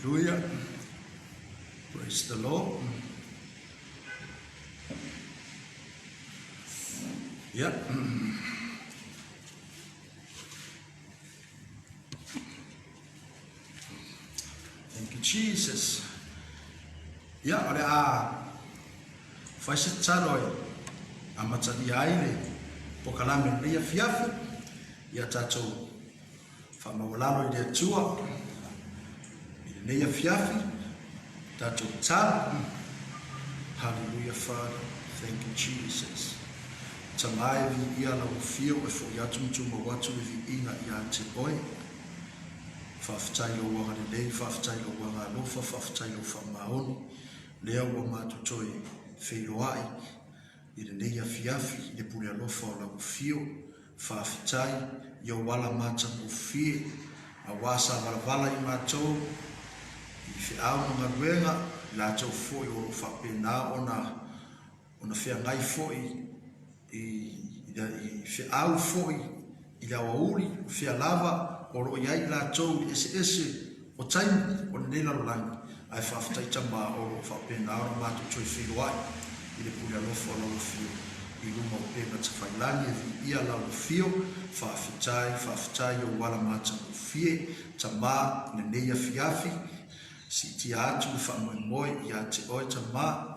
Hallelujah. Praise the Lord. Yeah. Thank you, Jesus. Yeah, ole faise tsaroi amatsadi aile pokalame ria fiafu ya tato famawalalo ile tua ile fiafi tato tsara. Hallelujah, Father. Thank you, Jesus. Tamai vi ia la ufio e fo ya tumtuma watu vi ina ya te oi. Faftai lo wanga le faftai lo wanga lo faftai lo famaoni. Lea wa matutoi feiloai. Ile ne ya fiafi ile pule lo fa la ufio faftai yo wala mata ufie awasa wala I matou fi au nga wenga la tau foi o fa pena ona fia ngai foi i fi au foi i la wauri fi lava o ro ia la tau ese o time o nela lang ai fa ftai tama o fa pena o ma tu choi fi wai i le pula lo fo lo fi i luma o pena te failani e ia la fio fa fitai o wala mata fie tama ne ia fiafi si ti atu fa moi ia te oi tama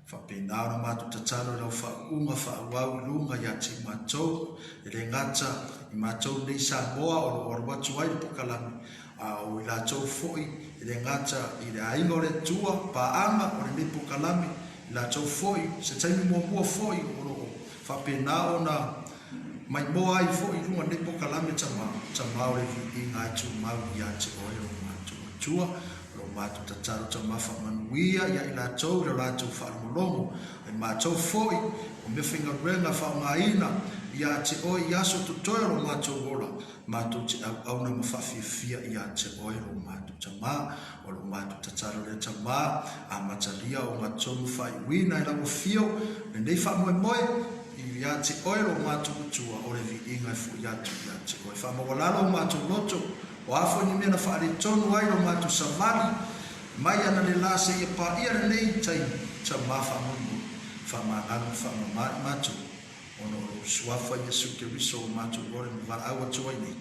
fa pena o ma tu tatalo lo fa unga fa wau lunga ia te matou ele ngata I matou nei sa boa o watu wai pokalami o la tau foi ele ngata I le ainga o le tua pa ama o le pokalami la tau foi se taimi mua foi o fa pena o na mai boa I foi lunga nei pokalami tama o le inga tu mau ia te oi o matou tua matu tataro tama fa manuia ia ila tau le la tau fa molongo e matou foi o me finga renga fa ngaina ia te oi ia so tutoero matou ola matou te au na mafafia ia te oi o matou tama o lo matou tataro le tama a matalia o matou fa wina ila mo fio e nei fa moi ia te oi o matou tua o le vinga fu ia te oi fa mo lalo matou loto o afo ni mena fa ale tonu ai o matu savali mai ana le la se pa ia nei tai tama fa mo fa mangano fa matu ono suafa Yesu Kristo matu gore va awa tu ai nei.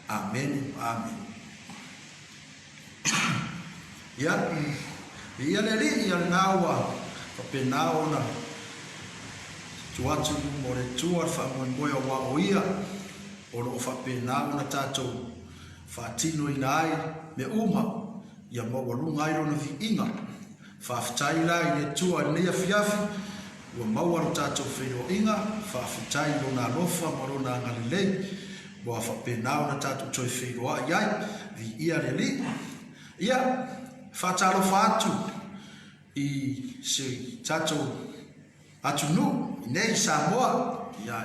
Amen. Amen. Ia le ri ia nawa pa penao na tuatu mo le tua fa mo moyo wa oia o fa penao na tatou fatino inai me uma ia mo walunga ai no vi inga fa ftai la ile tua ne fiafi wa mau ar tato fero inga fa ftai lona lofa morona ngalile bo fa penao na tato toi fero ai vi ia le ia fa talo fatu I se tato atunu nei Samoa ia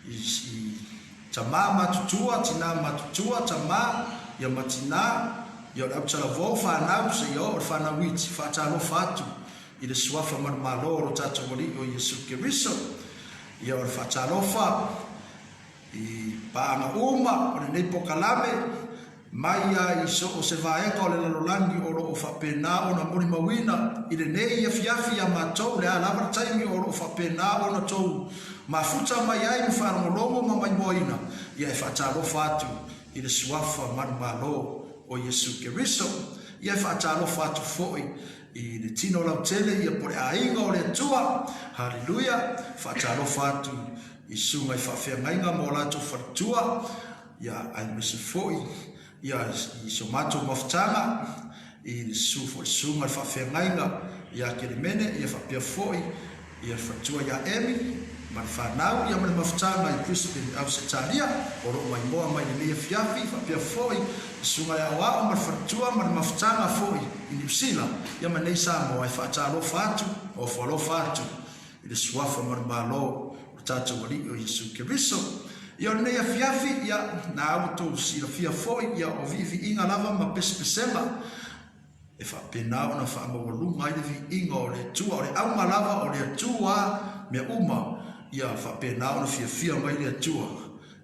I tama matutua tina matutua tama ya matina ya abtsala vo fa na se yo fa na wit fa talo fatu I le suafa maloro tata wali o Yesu Kristo ya fa talo fa I pa na uma o nei pokalame mai ya iso o se vai ko le lolangi o ro fa pena o na muri mawina I le nei ya fiafi ya matou le ala bartaimi o ro fa pena o na tou mafuta mai ai mfano molongo mamai moina ia fatalo fatu I le suafa malo o Yesu Kristo ia fatalo fatu foi I le tino la tele ia por ainga o le tua haleluya fatalo fatu I sunga I fa ngainga mo la tu fatua ia ai mese foi ia I somato maftanga I le sufo sunga fa ngainga ia ke mene ia fa pia foi ia fatua ia emi man fanau ia man maftanga I Crispin au setalia o ro mai moa mai le fiafi fa pia foi sunga ya wa man fatua man maftanga foi I New Zealand ia man nei sa mo ai fa talo fatu o folo fatu I le suafa man malo o tata wali o Yesu Kristo ia nei fiafi ia na auto si la fia foi ia o vivi inga lava ma pesema e whapena o na whaamawalunga i le vi inga o le tua o le au malawa o le atua mea uma ia whapena o na fia mai le atua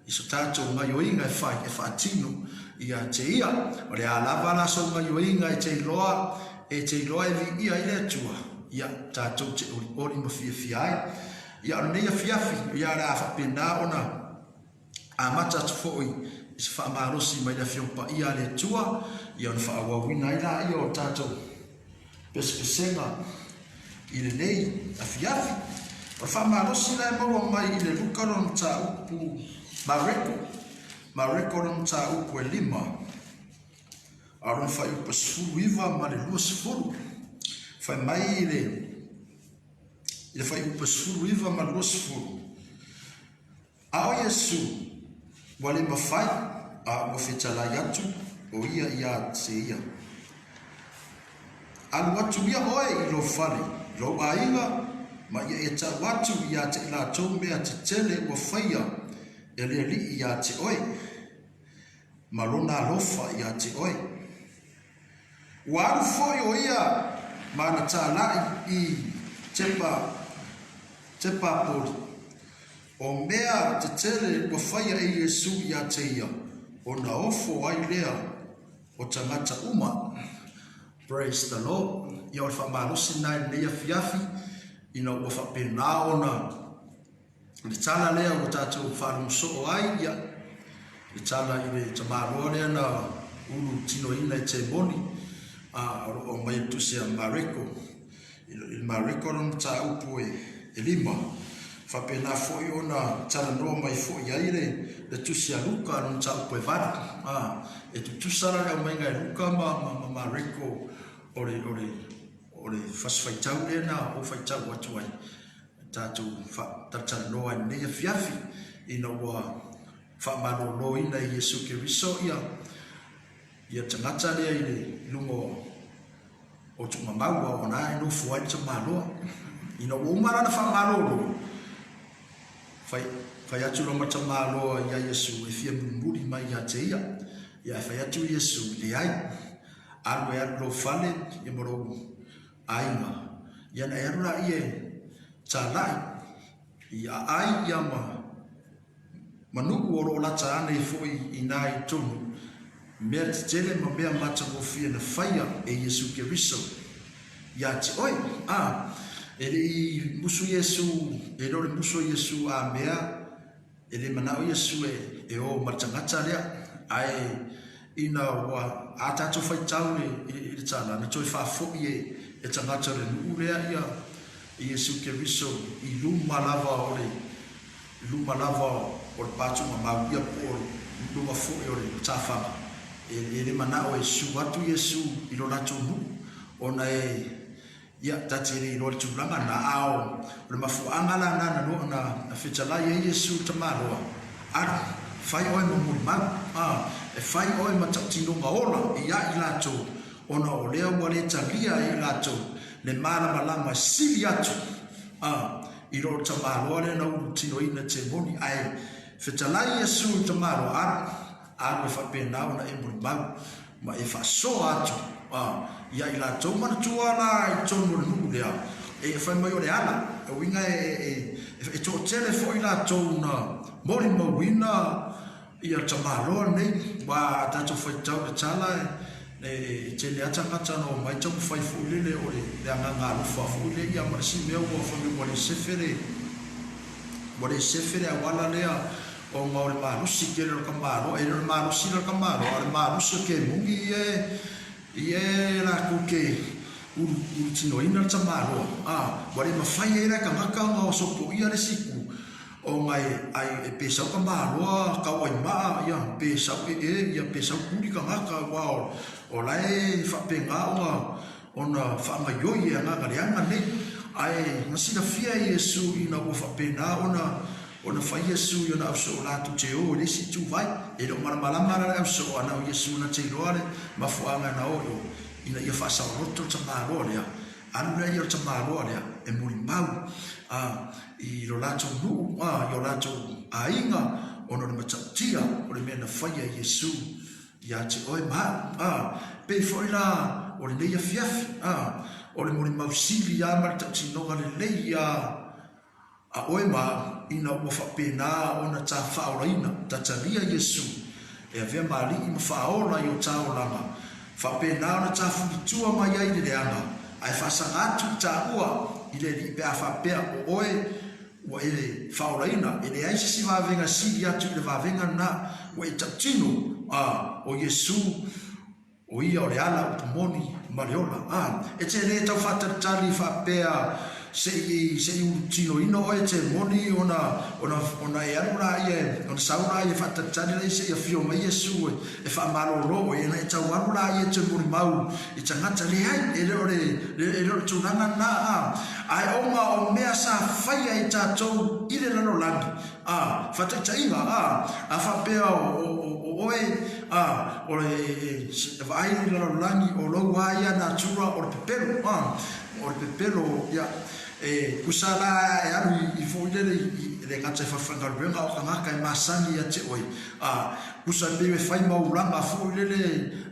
i so tātou ngai o inga e whaatino ia te ia o le alava la so ngai o inga e te iloa e vi ia i le atua ia tātou te ori ma fia ai ia o nei a fiafi ia la whapena o na amata tu fo'i i se whaamarosi mai la fiompa ia le atua ia na whaawawina i la ia o tātou pesenga i le nei a fiafi o whaamarosi la e maua mai i le lukaro na tā upu mareko na tā upu e 5 aron whai upa sifuru iwa ma le 2 sifuru whai mai i le whai upa sifuru iwa ma 2 sifuru a o Yesu wale mawhai a ua whetalai atu o ia te ia. Alu atu ia oe i lo whare, lo ainga, ma ia e ta watu ia te la tau mea te tele ua whaia e lea li ia te oe. Ma lona alofa ia te oe. Ua alu foi o ia ma na tā lai i tepa pori. O mea te tele ua whaia e Yesu ia te ia. O na ofo ai lea o tangata uma. Praise the Lord. Ia o whamalosi nai lea fiafi. Ina ua whapena o na le tala lea o tātou whanumuso o ai ia. Le tala i le tamaroa lea na ulu tino ina e te moni. O mai tu a mareko. Il mareko ron ta upu e 5. Whapena foi o na tala noa mai foi aire le tusi a luka ron ta upu e vada. E tu tusara lea mai ngai luka ma mareko ore fasfaitau lea na o faitau atu ai. Tātou tala noa i nea fiafi ina ua whamalolo ina i Yesu Keriso ia tangata lea i le lungo o tu mamaua o na no fuai te maloa ina o mara na whamalolo fai atu lo mata maloa ia Yesu e fia muri mai ia te ia fai atu Yesu le ai alu e alu lo fale i moro ainga ia na erura ie talai ia ai ia manuku oro la taane foi inai tonu mea te tele ma mea mata ngofia na whaia e Yesu Keriso ia te oi e le i musu Yesu e lore musu Yesu a mea e le manao Yesu e o martangata lea ai ina wa atato whaitau le tala na toi whafoi e tangata le nuu lea ia Yesu Keriso i luma lava o le patu ma mauia po luma foi o le tawhama e le manao e su atu Yesu i lo lato nu ona ia tatiri i lo le tūlanga na ao le mafuanga la nana no na whetalai e Yesu tamaroa ara whai oe mamuri mau e whai oe matautinonga ola i a i lato ona o lea ua le talia i lato le mara malama sili atu i lo tamaroa le na uru tino ina te moni ai whetalai Yesu tamaroa ara whapena ona e muri mau ma e whasoa atu ia i la tau mana tuala i tonu le nuku lea e whai mai o le ala e winga e tō tele fo i la tau na mori mawina i a tamaroa nei wa tato whai tau le tala e te le atangata no mai tau whai fuilele o le anganga alufa fuile ia marasi mea ua whami wale sefere a wala lea o ngau le marusi ke le kamaro e le marusi le kamaro le marusi ke mungi e la kuke uru tino ina tamaro wale mafai e la kamaka ngau sopo ia le siku o ngai ai e pesau kamaro ka wai ma ia pesau ia pesau kuri kamaka wao o lai whapenga ona whamayoi e ngaka leanga nei ai ngasina fia Yesu ina ua whapena ona fai Yesu yo na so la tu te o le si tu vai e lo malama la so ana Yesu na te roale ma fuanga na o ina ia fa sa roto ta marolia anu le yo ta marolia e muri mau i lo la tu nu yo la tu ainga ona ma tia o le mena fai Yesu ya te oi ma pe foi la o le leia fiafi o le mori mausili ia ma le tautinoga lelei a oe ma ina ua faapena ona tafaaolaina tatalia Iesu e avea malii ma faaola i o taolaga faapena ona tafulitua mai ai le leaga ae faasaga atu i taʻua i le alii pea faapea o oe ua e le faaolaina e leai sisi vavega sili atu i le vavega na ua e tautino o Iesu o ia o le ala o pomoni ma le ola e te lē tau faatalitali faapea sei ulutinoina oe te moni ona e alu la ia ona saula ia faatalitali lai sei afio mai Iesu e faamalōlō e na e taualu la ia te molimau i tagata leai e le o le tulaga na ae oma o mea sa faia i tatou i le lalolagi faataʻitaʻiga a faapea o oe o le vaai le lalolagi o lou a ia na atua o le pepelo ia e kusa la e alu i foʻi lele le gata e faafagaluega o kagaka e masagi ia te oe kusa pei e fai maulaga foʻi lele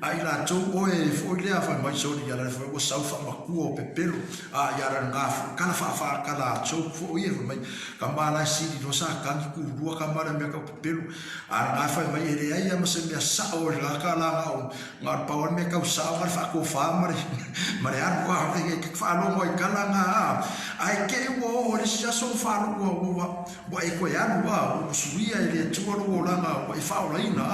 ai latou oe foʻi lea faimai soli ia lale foi ua sau faamakua o pepelo ia lalaga kala faafaakala atou foʻi e faimai kamala sili lo sakagi kulua kamala mea kau pepelo alaga faimai e leai ia ma se mea saʻo o le gakalaga o galepau ale mea kausao gale faakofā ma le alu ke faalogo ai kalaga ai ke ua o le siaso faalogo ua e koe alu ua suia i le atua lou olaga ua e faaolaina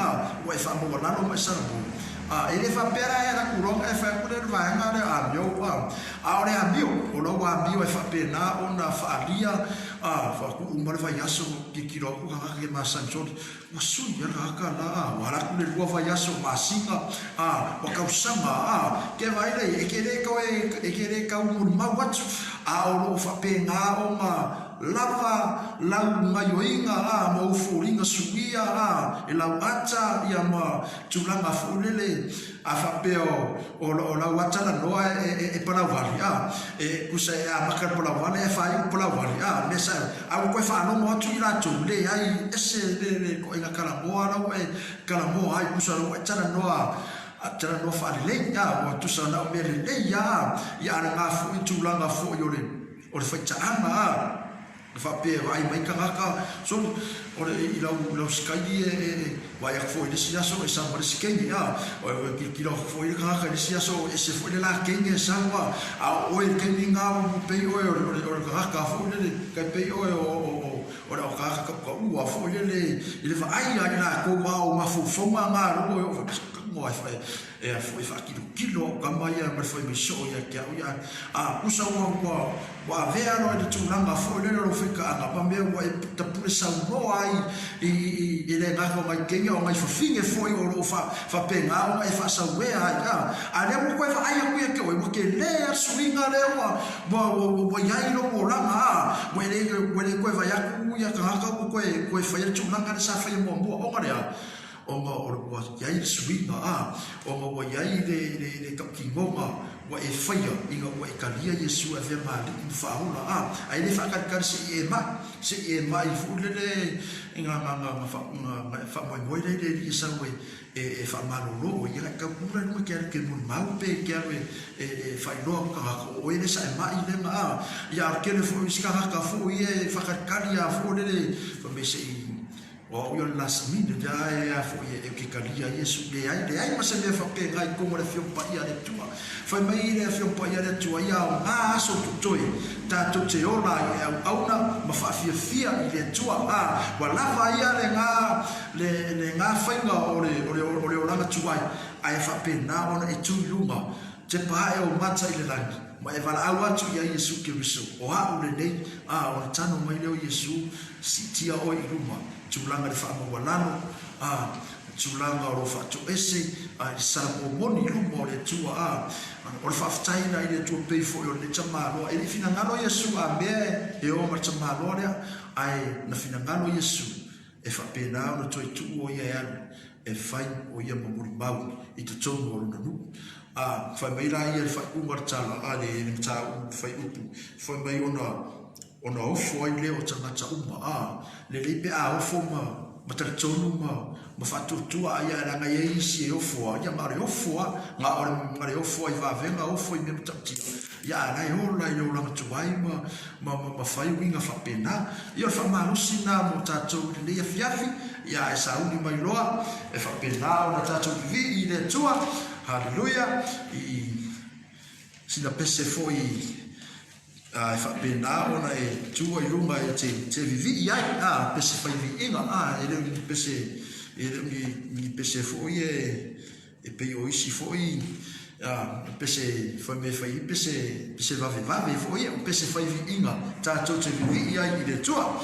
ua e faamogalalo ma e salamou e le faapea e lakuloga e faekule le vaega le amio o le amio o lou amio e faapena ona faalia faakuu ma le vaiaso kikiloaku kagaka ke masanisoli ua sui a le kagaka la ua laku le lua vaiaso masiga ua kausaga ke vai lei e ke lē kau molimau atu o loo faapega oma lava lau ngaioinga ma ufoliga suia e lau ata ia ma tulaga foʻilele a faapea o lau ata lanoa e palauali e kusa e amaka le palauali e faiu palauali me sa au koe faalogo atu i latou lē ai ese le koʻaiga kalamoa lau e kalamoa ai kusa lau e talanoa faalelei ua tusa ona o mea lelei ia alaga foʻi tulaga foʻi o le faitaʻaga faapea vaai mai kagaka so i lau sikaili e vaiaka foʻi lesi aso e sama le sikegi kilakilo foʻi le kagaka i lesi aso ese foʻi le lakegi e saua oe le kaimiga pei oe o le kagaka foʻi lele kai pei oe o le kagaka kaʻua foʻi lele i le vaai ai lakou o mafoufoga galou moa e foi faakilokilo kama ia ma foi miso ia kia ia kusa ua avea loa i le tulaga foʻi lele lo faikaaga pa mea ua e tapule saunoa ai i le gaga o gai keiga o gai fafige foʻi o loo faapega o gai faasauea ai a lea ua koe vaai aku ia ke oe ua ke lē asuiga lea ua iai logo olaga ua le koe vai aku ia kagaka ua koe faia le tulaga le sa faia muamua oga lea onga ua iai le suiga onga ua iai le kaʻukigoga ua e faia iga ua e kalia Iesu e avea malii ma faaola ai le faakalikali seʻi e maʻi foʻi lele gagaga faamoemoe lei le alii sau e faamalōlō ia e kaukula luma ke ale ke molimau pe ke ale e faailoa kagaka oe le sa e maʻi lega ia alekele foʻi isi kagaka foʻi e faakalikali a foʻi lele faamei seʻi o ia le lasamina le a foʻi e kekalia Iesu leai ma se mea faapega i koga le fiopaia le atua faimai le fiopaia le atua ia o gā aso totoe tatou te ola i auauna ma faafiafia i le atua ua lava ia le gā faiga o le olaga tuai ae faapena ona e tuiluga te pae o mata i le lagi ma e valaau atu ia Iesu Keriso o aʻu lenei o le tano mai leo Iesu sitia oe i luma tulaga le faamaualano tulaga o lo faatoʻese i le salamomoni i luma o le atua o le faafetaina i le atua pei foʻi o le tamāloa e lii finagalo Iesu a mea e oma le tamāloa lea ae na finagalo Iesu e faapena ona toe tuu o ia e alu e fai o ia ma molimau i totonu o lona nuu faimai la ia le faaiʻuga le talaʻa le mataupu faiupu faimai ona ofo ai lea o tagata uma lelei pe a ofo ma tonu ma fatutua ia la ngai isi e ofo ia mare ofo nga ora mare ofo I va venga ofo I me tati ia ngai ola I ola tuai ma fai winga fa pena ia fa malusi na mo tatou le ia fiafi ia e sauni mai loa e fa pena ona tatou vi I le tua haleluia I sina pese foi e fa pena ona e tua I runga e te vivi ia pese fai vi inga e le pese mi pese foi e pe o isi foi pese foi me fai pese va foi o pese fai vi inga tatou te vivi ia I le tua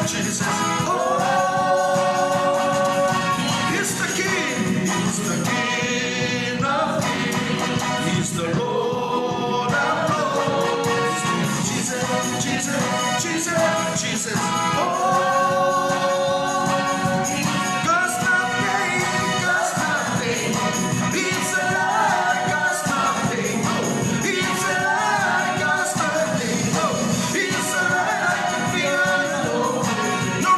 Jesus, oh, he's the King of kings, he's the Lord of lords, Jesus, oh, God's nothing, he's alive, God's nothing, he's alive, God's nothing, he's alive, I can feel it, no,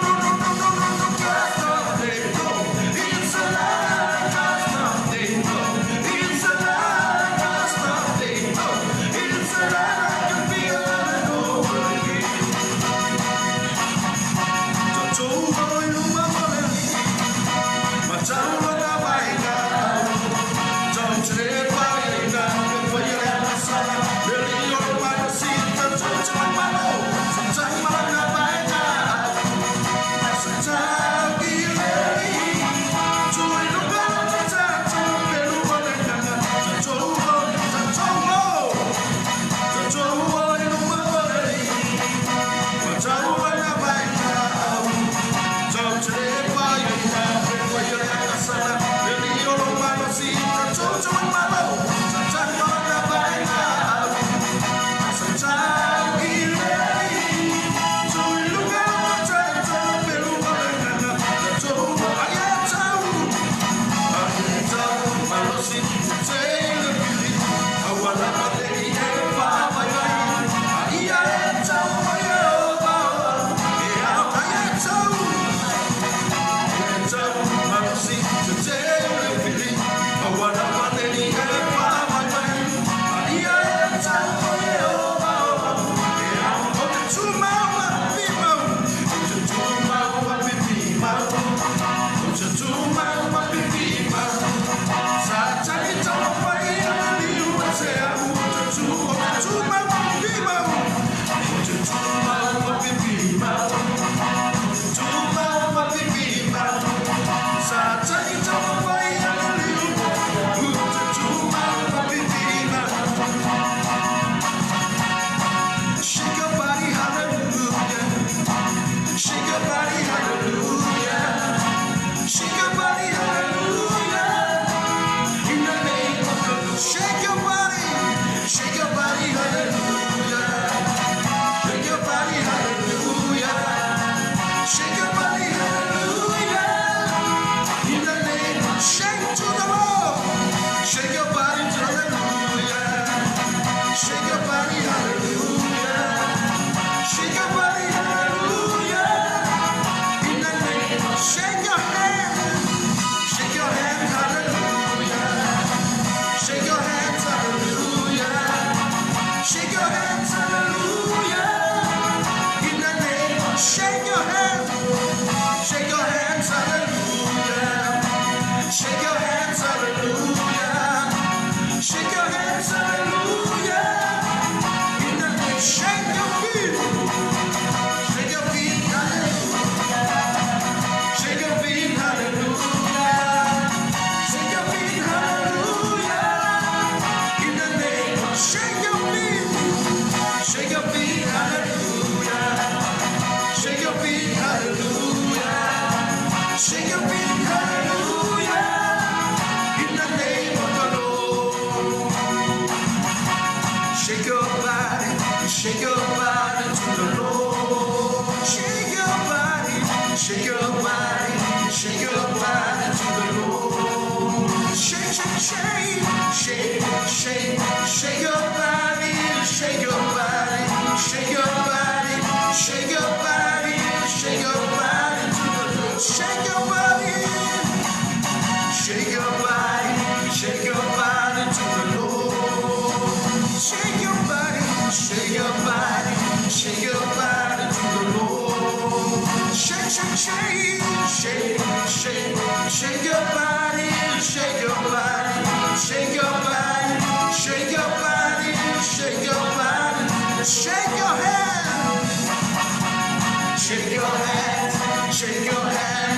Shake your hands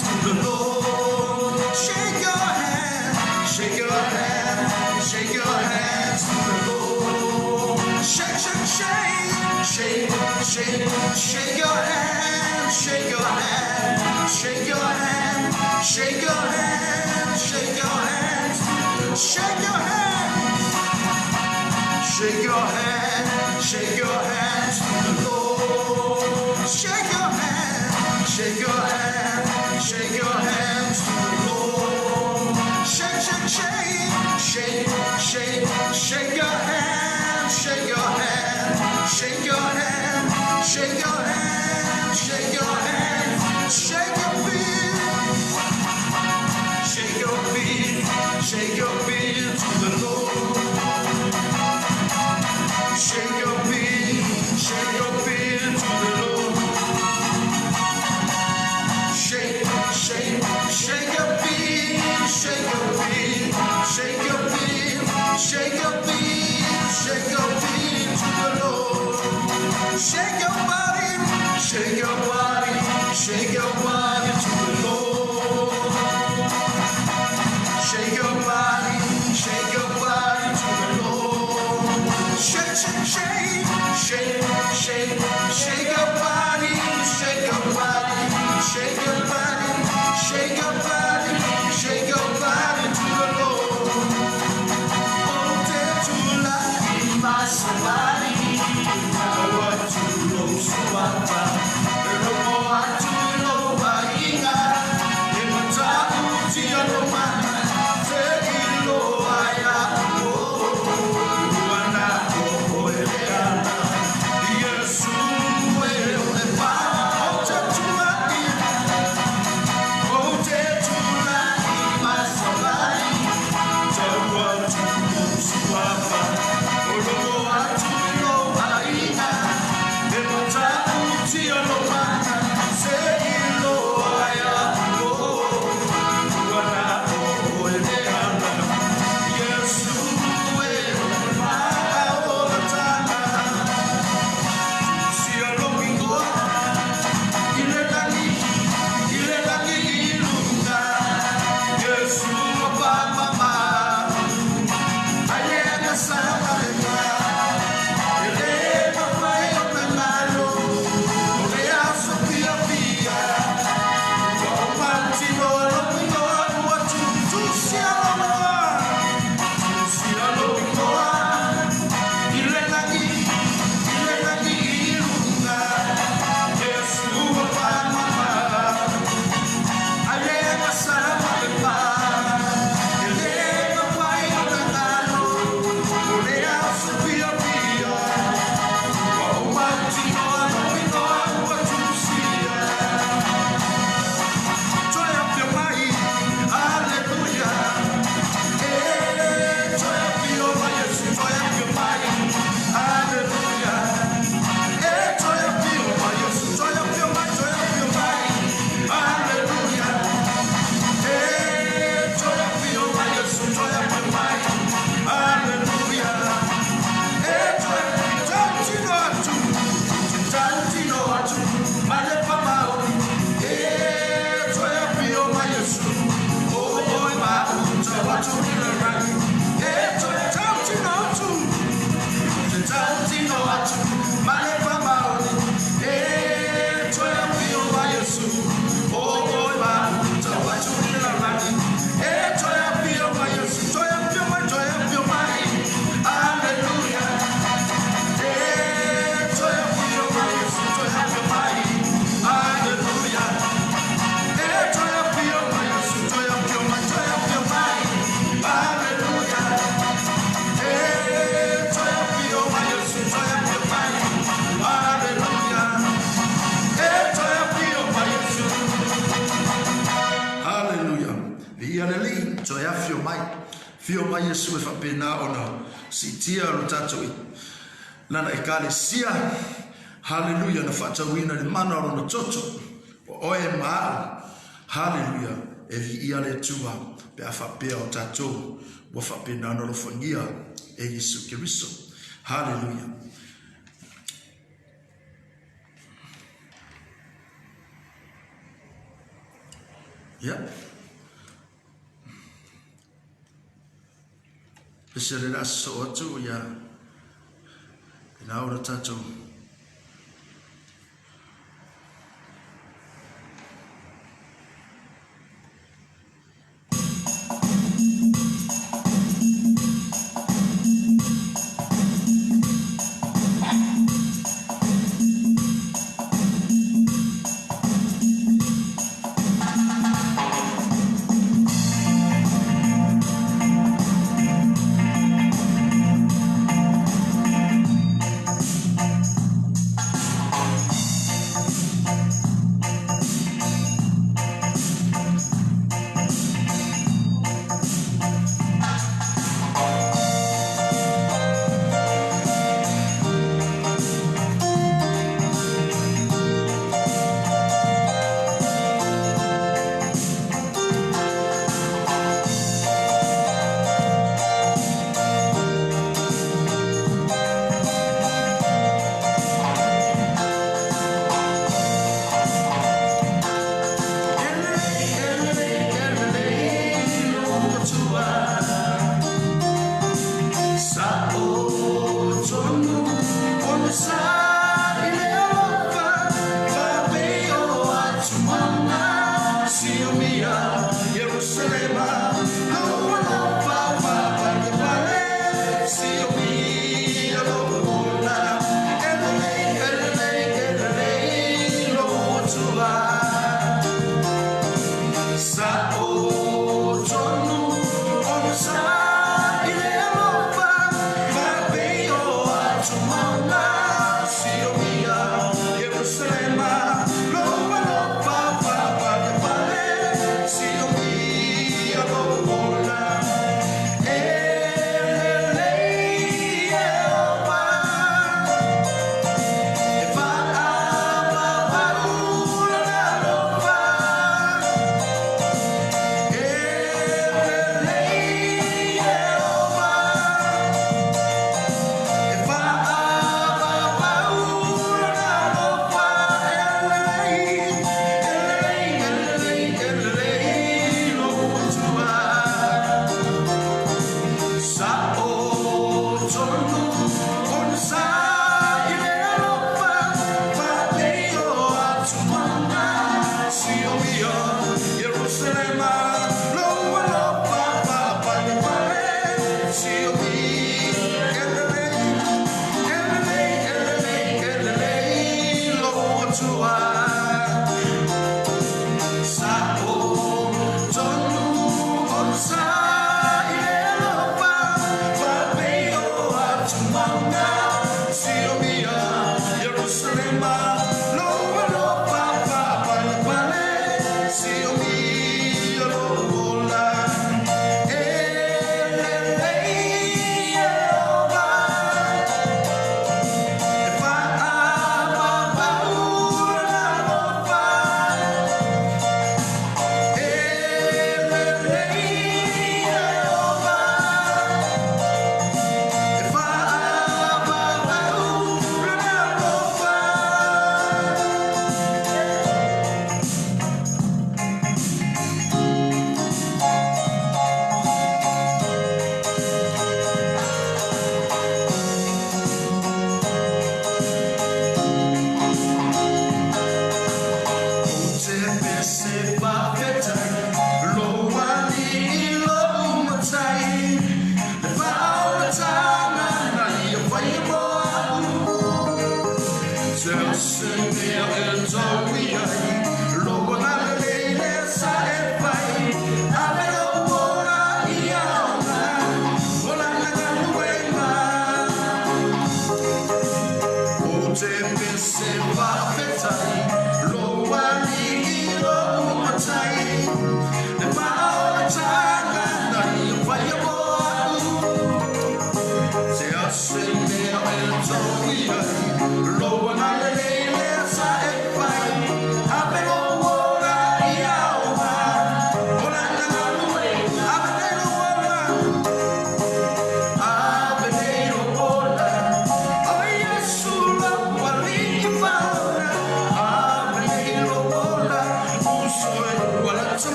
to the Lord. Shake your hands to the Lord. Shake, shake, shake, shake, shake, shake your hands, shake your hands, shake your hands, shake your hands, shake your hands, shake your hands, shake your hands, shake your hands to the Lord. Shake your hands, shake your hands, shake your hands to the Lord. Shake, shake, shake, shake, shake, shake your hands, shake your hands, shake your hands, shake your hands, shake your hands, shake your feet, shake your feet, shake your feet to the Lord. Shake your feet to the Lord. Shake, shake, shake your feet, shake your feet, shake your feet, shake your feet, shake your feet to the Lord. Shake your body, shake your body, shake your body to the Lord. Shake your body to the Lord. Shake, shake, shake, shake, shake, shake your body, shake your body, shake your body, shake your body, shake your body to the Lord. Oh, to life, my somebody, what to know, so Fio mai Yesu e whapena ona si tia o tatou lana e kalesia. Hallelujah na whatauina le mana o na toto o oe maa. Hallelujah e vi ia le tua pe a whapea o tatou wa whapena ona lo whangia e Yesu Kiriso. Hallelujah. ia pese le aso atu ia ina ora tatou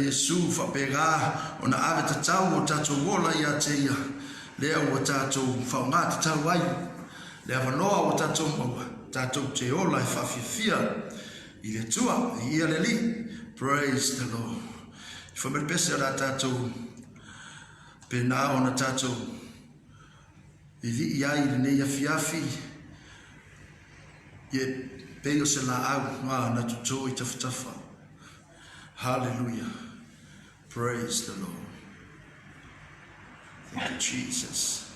Yesu whapega o na ave tatau o tatou wola i a teia lea o tatou whaunga tatau ai lea wanoa o tatou maua tatou te ola e whawhiwhia i le tua i a le li. Praise the Lord. I whamerepese a la tatou pena o na tatou i li i ai le nei a fiafi i peo se la au na tuto i tawhitafa. Hallelujah. Praise the Lord. Thank you, Jesus.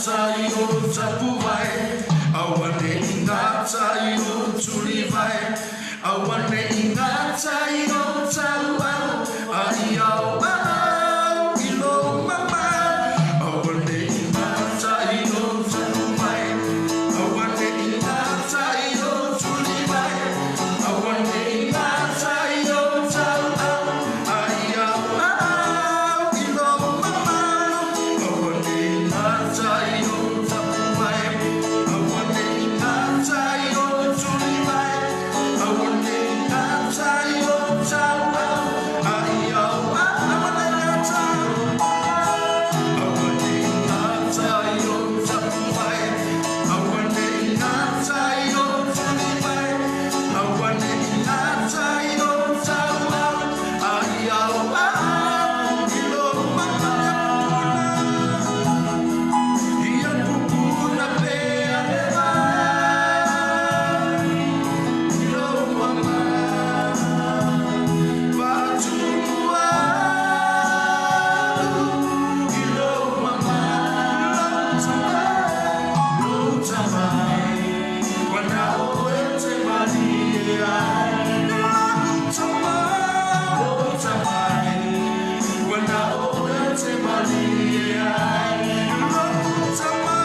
ingata io tapu vai, awane ingata io tuli vai, awane ingata io tapu au, ai au au ilo mama, awane ingata io tapu vai, awane ingata io tuli vai, awane ingata io tapu au, ai au au ilo mama, awane ingata io tapu vai, awane ingata io tuli vai, awane ingata io tapu au, ai au awane ingata, awane ingata io tapu vai, awane ingata io tuli vai, awane ingata io tapu au, ai au au ilo mama ia pupuna pea leva ilo mama vatumua ilo mama lutama wana oete maria lutama wana oete maria lutama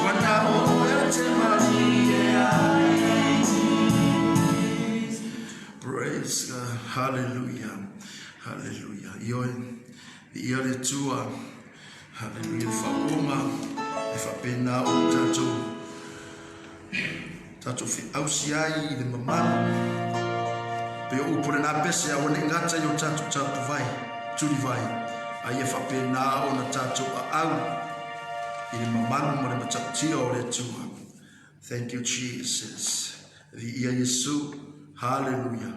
wana oete maria. Praise God. Hallelujah. Hallelujah. Iore tua. Hallelujah. Fakuma. Fapena o tato fi ausiai de mama. Pe o por na pese a wone ngata yo tato vai. Tuli vai. Ai fapena o na tato au. Ile mama mo le matati o le tua. Thank you Jesus. Vi Yesu. Hallelujah.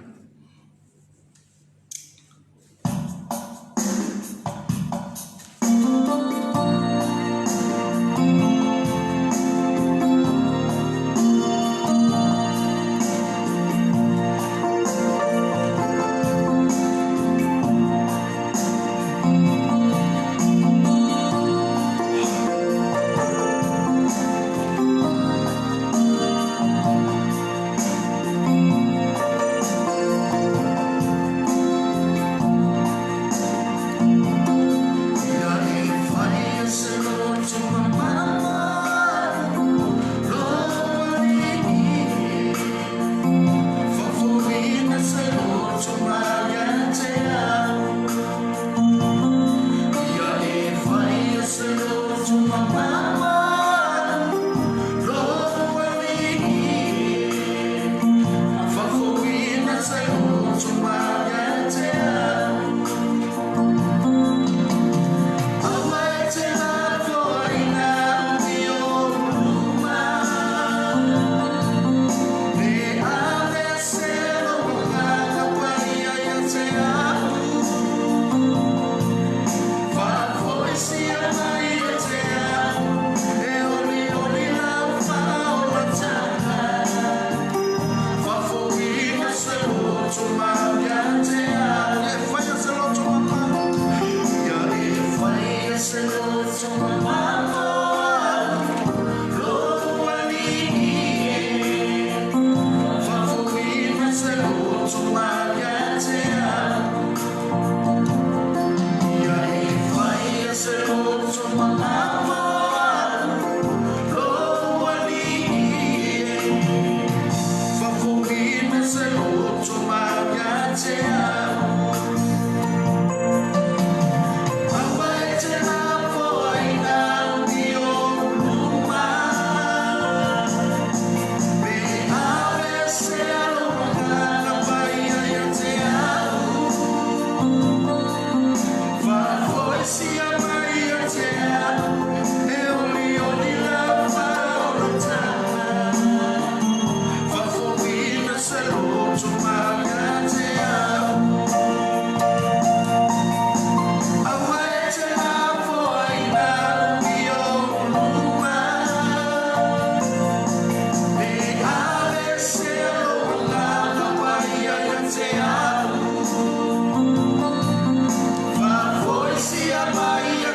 Bahia,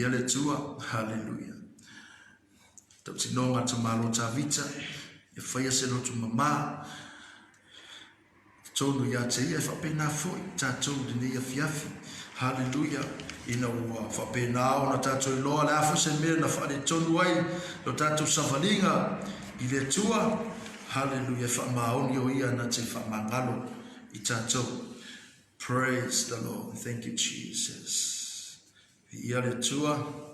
Iale tua, hallelujah. Tau tinonga tu malo ta vita, e whaia se no tu mama, tonu ia te ia, e whapena foi, tātou dine ia fiafi, hallelujah. Ina ua whapena o na tātou loa, le afu se mea na whare tonu ai, no tātou savalinga, I le tua, hallelujah, whamaoni o ia na te whamangalo, I tātou. Praise the Lord. Thank you, Jesus. Ia le tua.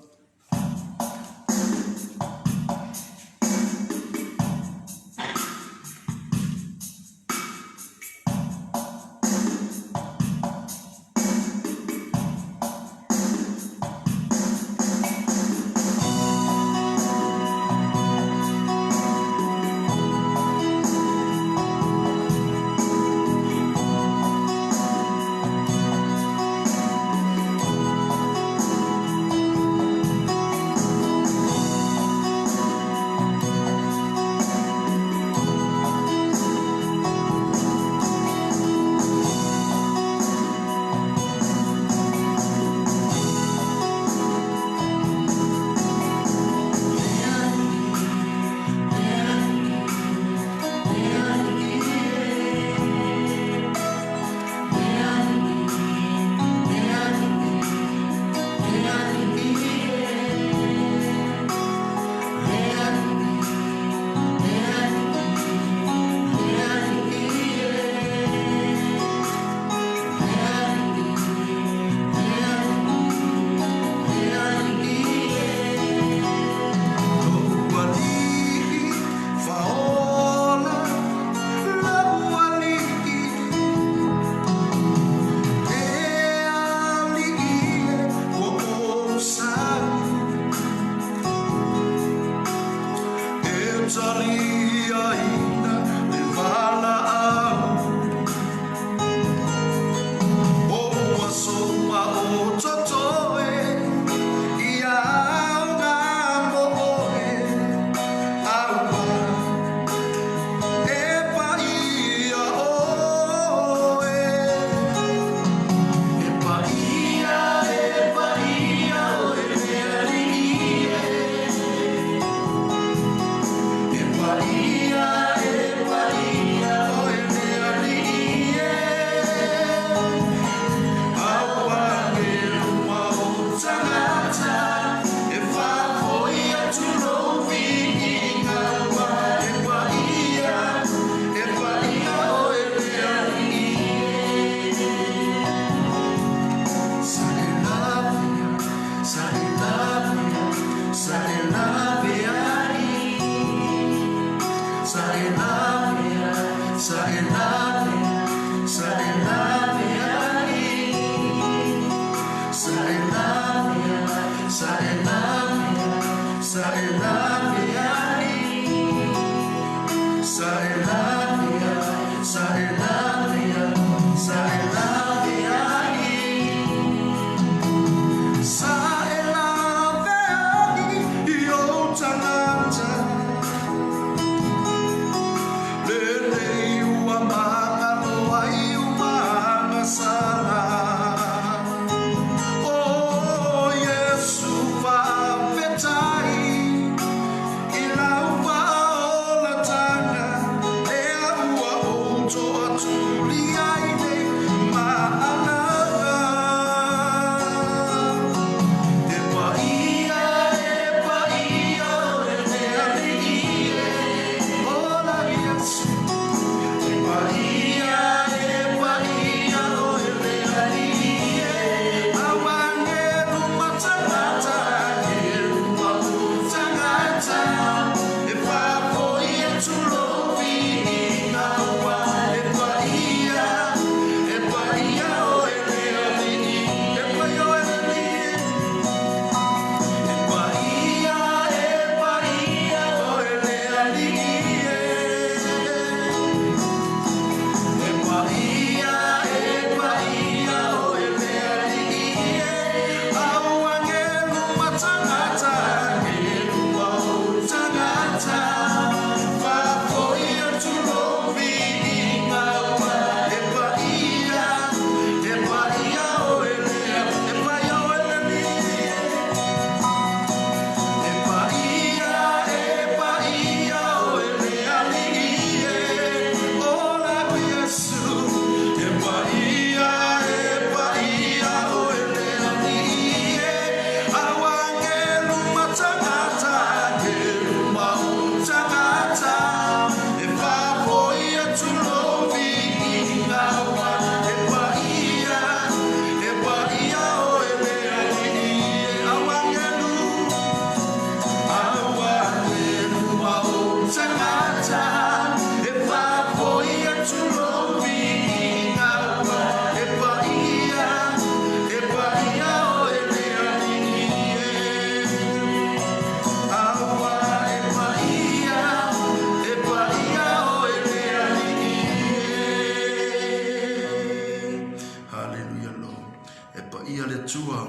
ia le tua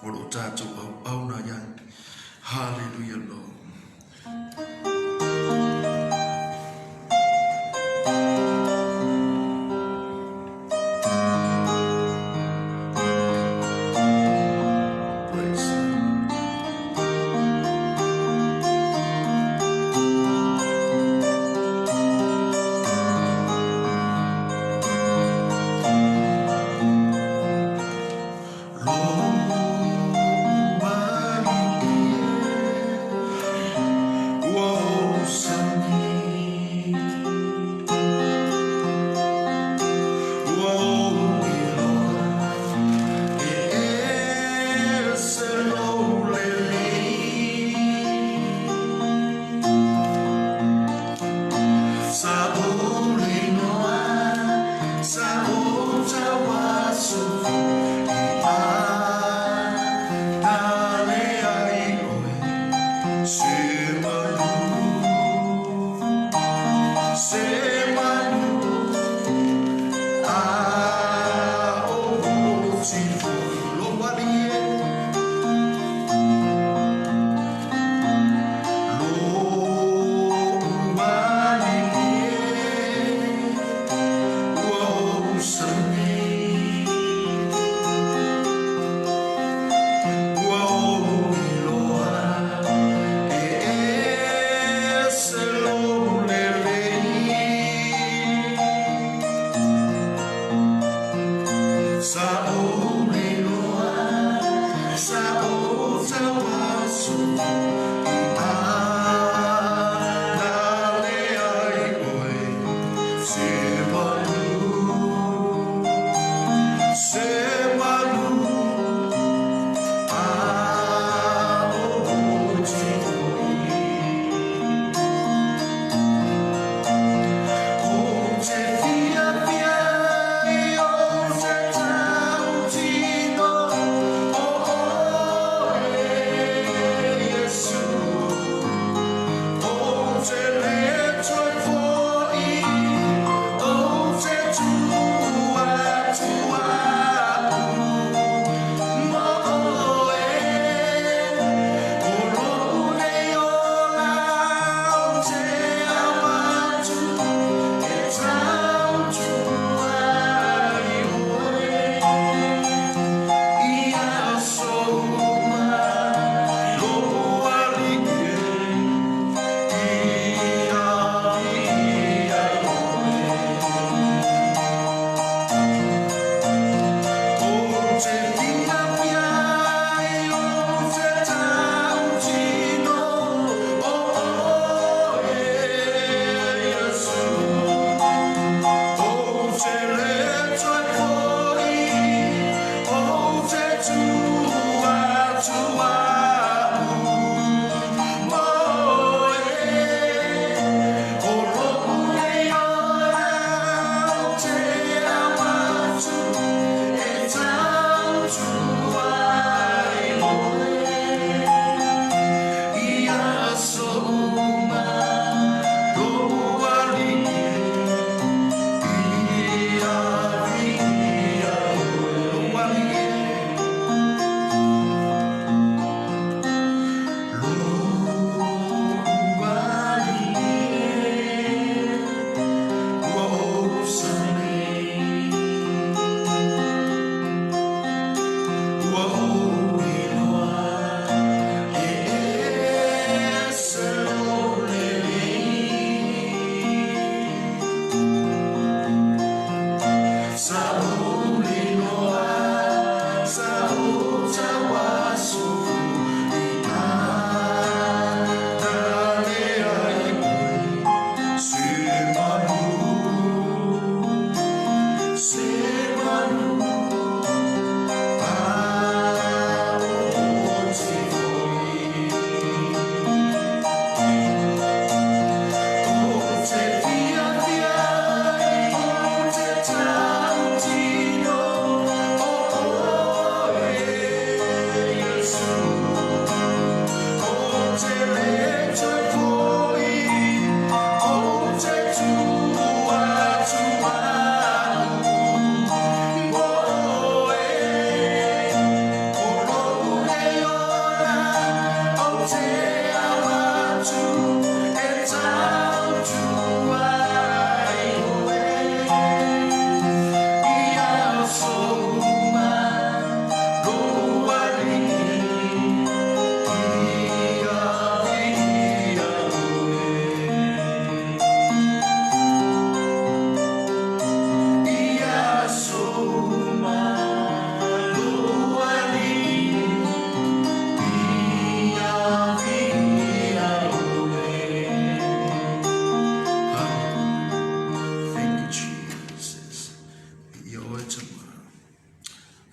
o lo tātou au na iai. Hallelujah, Lord. Sa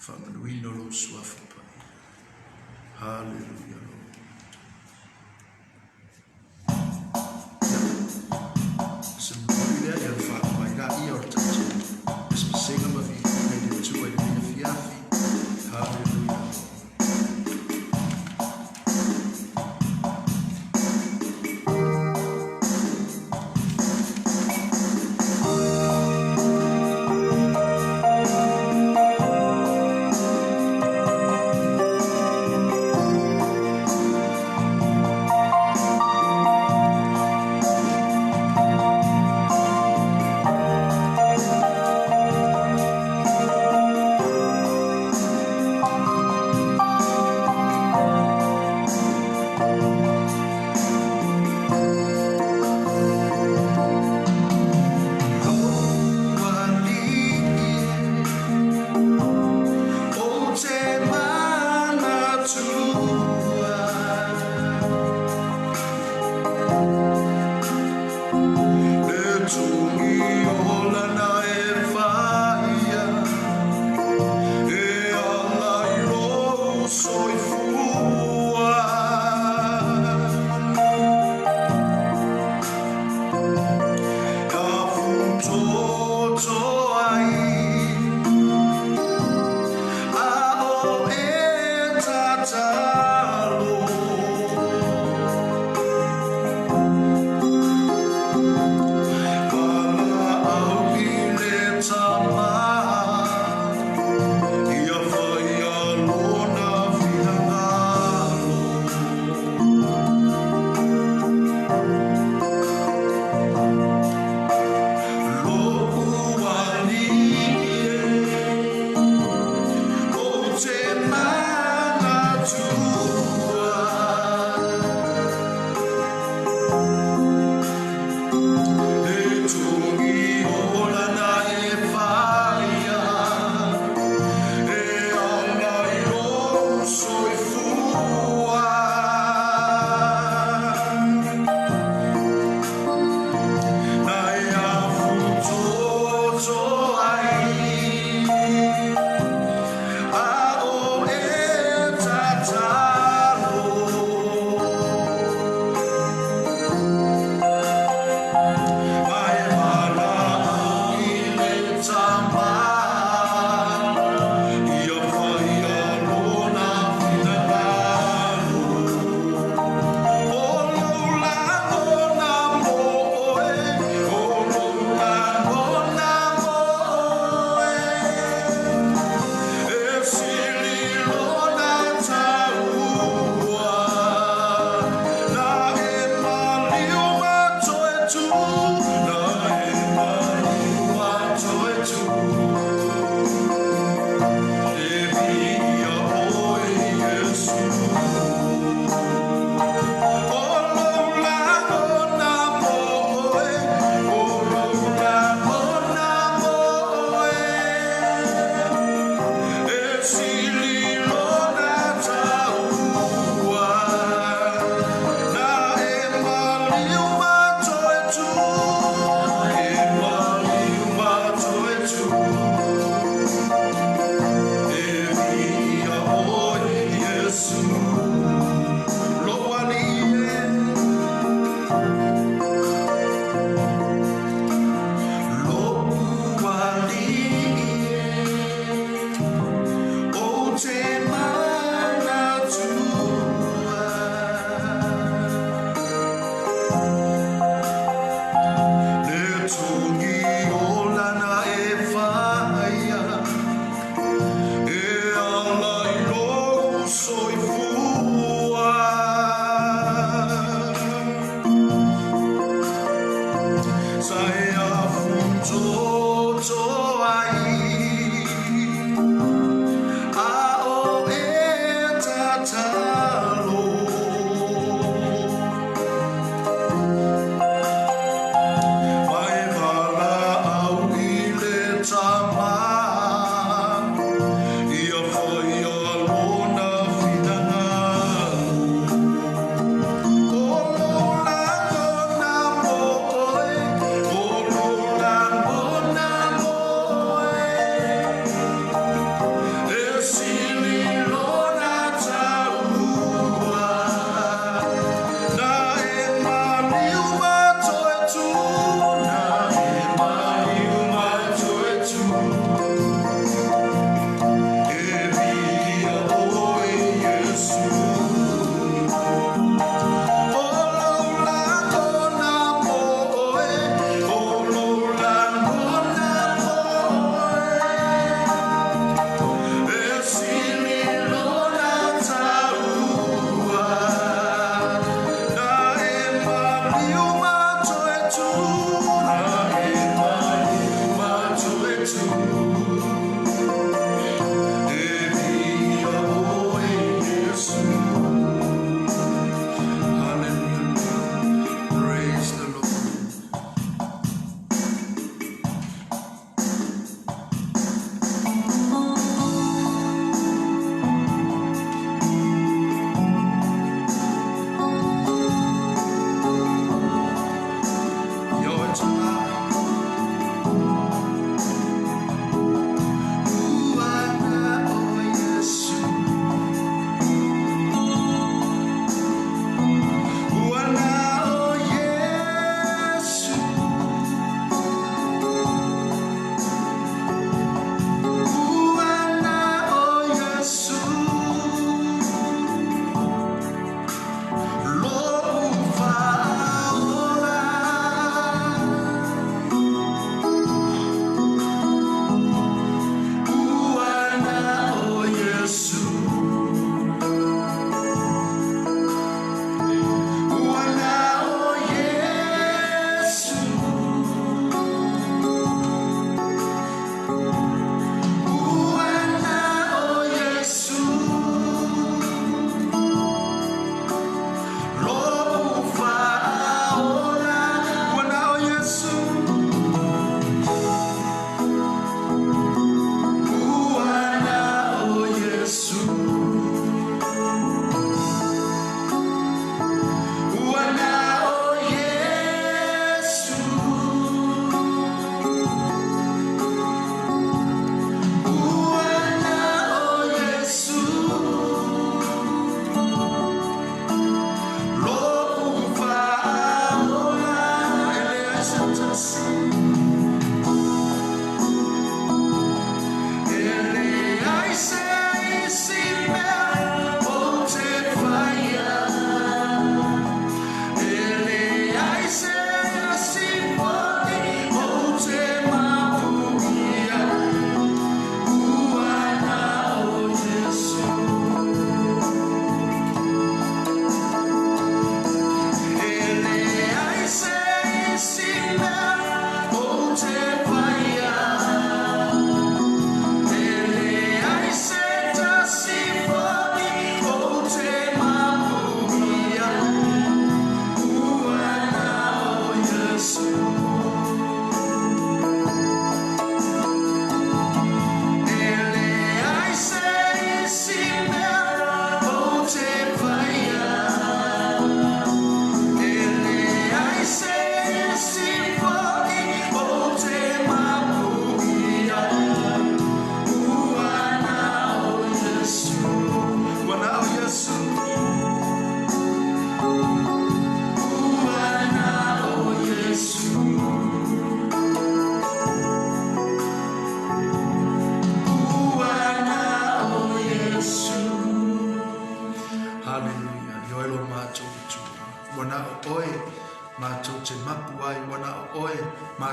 Whamanuino lo suafa pai. Hallelujah, Lord. Semua dia yang whakamai ka ia o tachi. Senga mavi nei te tua i rea fiafi. Hallelujah.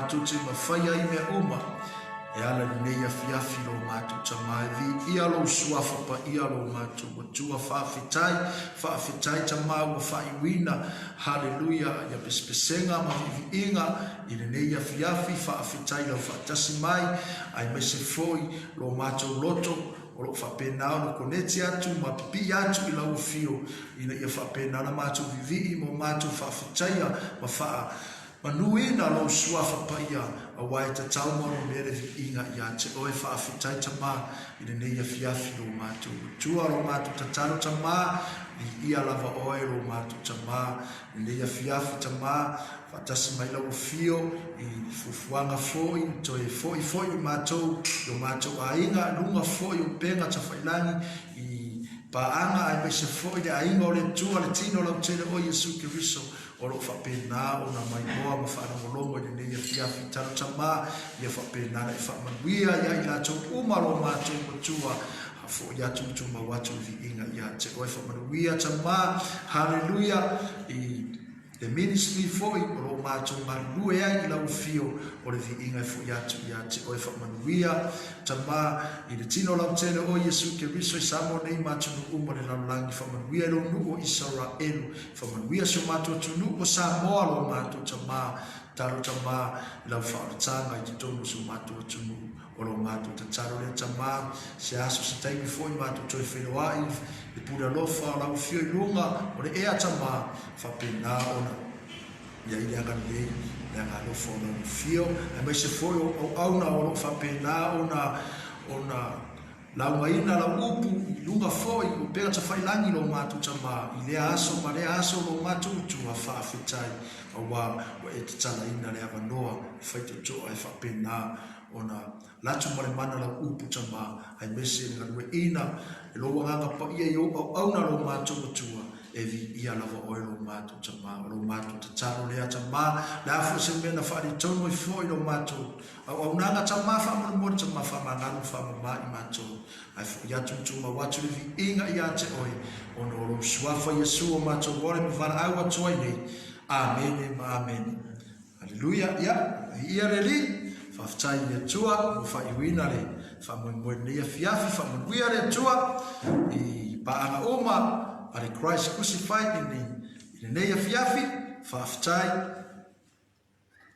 mātou te mawhaia I mea uma. E ala nei a fiafi lo mātou tamā vi ia lo suafa pa ia lo mātou wa tua whaafetai tamā wa whaiwina. Hallelujah, ia pespesenga ma viviinga I le nei a fiafi whaafetai lau whaatasi mai ai mese foi lo mātou loto o lo whapenao no koneti atu ma pipi atu I lau fio ina ia whapenao na mātou vivi mo mātou whaafetaia ma wha manuina lo suafa pa ia a wai ta tau moro mere vi inga ia te oe whaafetai tamā I le nei a fiafi lo mātou tua lo mātou tataro tamā I ia lava oe lo mātou tamā I nei a fiafi tamā whaatasi mai lau fio I fufuanga foi toi foi mātou lo mātou a inga lunga foi o penga ta whailangi I paanga ai mese foi le a inga o le tua le tino lau tele o Yesu Kiriso o lo whapena o na mai moa ma whanamolongo I nei a fiafi taro tamā ia whapena na I whamanuia ia I lātou umaro mātou matua a fo ia tutu ma watu vi inga ia te oe whamanuia tamā. Hallelujah I the ministry foi o lo mātou marue ai I lau fio o le vi inga fo ia te oe whamanuia tamā I le tino lau tele o Yesu Kiriso I samo nei mātou uma le laulangi whamanuia lo nu o Israelu whamanuia so mātou tunu o Samoa lo mātou tamā taro tamā I lau whaoratanga I te tonu so mātou tunu o lo mātou tataro le tamā se aso se taimi foi mātou toi whenua I pura lofa o lau fio I lunga o le ea tamā whapena ona ia I leanga nei leanga lofa o lau fio e mai se foi o auna o lo whapena ona laungaina lau upu I lunga foi o pera ta whailangi lo mātou tamā I lea aso ma lea aso lo mātou tua whaafetai a wā wa e te tala ina le avanoa whaite toa e whapena ona latu mare mana lau upu tamā ai mese nga lue ina e lo wanganga pa ia I o auna lo mātou matua e vi ia lava oe lo mātou tamā lo mātou tataro lea tamā le afu se mena whaari tono I foi lo mātou au nanga tamā whaamurumori tamā whaamanganu whaamama I mātou ai fu ia tutuma watu le vi inga ia te oe ono lo suafa Yesu o mātou wore me vana au atu ai nei amen ma amen. Hallelujah ia reli whaftai le tua o whaiwina le whamoe nea fiafi whamoe le tua I paanga oma ale Christ crucified I le nea fiafi whaftai